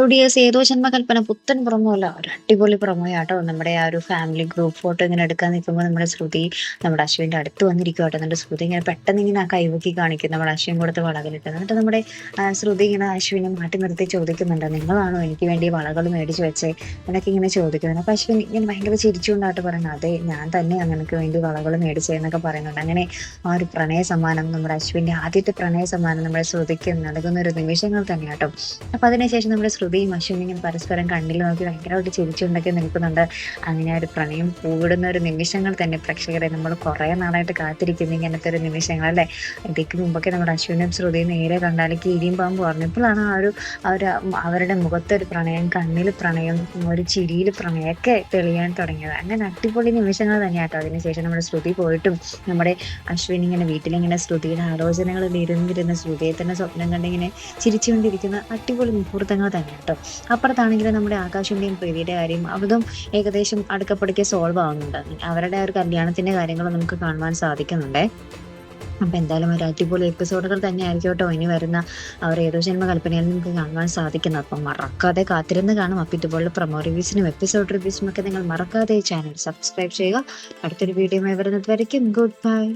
Studios ഏതോ ജന്മകൽപ്പന പുത്തൻ promo അല്ല ഒരു അടിപൊളി പ്രൊമോയാട്ടോ. നമ്മുടെ ആ ഒരു ഫാമിലി ഗ്രൂപ്പ് ഫോട്ടോ ഇങ്ങനെ എടുക്കാൻ നിൽക്കുമ്പോൾ നമ്മുടെ ശ്രുതി നമ്മുടെ അശ്വിന്റെ അടുത്ത് വന്നിരിക്കും കേട്ടോ. എന്നിട്ട് ശ്രുതി ഇങ്ങനെ പെട്ടെന്ന് ഇങ്ങനെ ആ കൈവക്കി കാണിക്കും നമ്മുടെ അശ്വിൻ കൊടുത്ത് വളകളിട്ട്. എന്നിട്ട് നമ്മുടെ ശ്രുതി ഇങ്ങനെ അശ്വിനെ മാറ്റി നിർത്തി ചോദിക്കുന്നുണ്ട്, നിങ്ങളാണോ എനിക്ക് വേണ്ടി വളകൾ മേടിച്ച് വെച്ചേ എന്നൊക്കെ ഇങ്ങനെ ചോദിക്കുന്നുണ്ട്. അപ്പൊ അശ്വിൻ ഇങ്ങനെ ഭയങ്കര ചിരിച്ചുകൊണ്ടായിട്ട് പറയുന്നത്, അതെ ഞാൻ തന്നെയാണ് നിനക്ക് വേണ്ടി വളകൾ മേടിച്ചതെന്നൊക്കെ പറയുന്നുണ്ട്. അങ്ങനെ ആ ഒരു പ്രണയ സമ്മാനം, നമ്മുടെ അശ്വിന്റെ ആദ്യത്തെ പ്രണയ സമ്മാനം നമ്മുടെ ശ്രുതിക്ക് നൽകുന്ന ഒരു നിമിഷങ്ങൾ തന്നെ കേട്ടോ. അപ്പൊ അതിനുശേഷം നമ്മുടെ ശ്രുതിയും അശ്വിനും ഇങ്ങനെ പരസ്പരം കണ്ണിൽ നോക്കി ഭയങ്കരമായിട്ട് ചിരിച്ചുകൊണ്ടൊക്കെ നിൽക്കുന്നുണ്ട്. അങ്ങനെ ഒരു പ്രണയം പൂവിടുന്ന ഒരു നിമിഷങ്ങൾ തന്നെ പ്രേക്ഷകരെ നമ്മൾ കുറെ നാളായിട്ട് കാത്തിരിക്കുന്ന ഇങ്ങനത്തെ ഒരു നിമിഷങ്ങൾ അല്ലെ. ഇതിക്ക് മുമ്പൊക്കെ നമ്മുടെ അശ്വിനും ശ്രുതിയും നേരെ കണ്ടാൽ കീരിയും പാമ്പ് പറഞ്ഞു. ഇപ്പോഴാണ് അവരുടെ മുഖത്തൊരു പ്രണയം, കണ്ണിൽ പ്രണയം, ഒരു ചിരിയിൽ പ്രണയമൊക്കെ തെളിയാൻ തുടങ്ങിയത്. അങ്ങനെ അടിപൊളി നിമിഷങ്ങൾ തന്നെയാട്ടോ. അതിനുശേഷം നമ്മുടെ ശ്രുതി പോയിട്ടും നമ്മുടെ അശ്വിൻ ഇങ്ങനെ വീട്ടിലിങ്ങനെ ശ്രുതിയുടെ ആലോചനകളിൽ ഇരുന്നിരുന്ന ശ്രുതിയെ തന്നെ സ്വപ്നം കണ്ടിങ്ങനെ ചിരിച്ചുകൊണ്ടിരിക്കുന്ന അടിപൊളി മുഹൂർത്തങ്ങൾ തന്നെ കേട്ടോ. അപ്പുറത്താണെങ്കിലും നമ്മുടെ ആകാശിന്റെയും പ്രീതിയുടെ കാര്യം അതും ഏകദേശം അടുക്കപ്പടിക്ക് സോൾവ് ആവുന്നുണ്ട്. അവരുടെ ഒരു കല്യാണത്തിന്റെ കാര്യങ്ങൾ നമുക്ക് കാണുവാൻ സാധിക്കുന്നുണ്ടേ. അപ്പൊ എന്തായാലും ഒരു അടിപൊളി എപ്പിസോഡുകൾ തന്നെ ആയിരിക്കും കേട്ടോ ഇനി വരുന്ന അവർ ഏതോ ജന്മകൽപ്പനയിൽ നമുക്ക് കാണുവാൻ സാധിക്കുന്നത്. അപ്പം മറക്കാതെ കാത്തിരുന്ന് കാണും. അപ്പൊ ഇതുപോലുള്ള പ്രൊമോ റിവ്യൂസിനും എപ്പിസോഡ് റിവ്യൂസിനും ഒക്കെ നിങ്ങൾ മറക്കാതെ ചാനൽ സബ്സ്ക്രൈബ് ചെയ്യുക. അടുത്തൊരു വീഡിയോ വരുന്നത് വരയ്ക്കും ഗുഡ് ബൈ.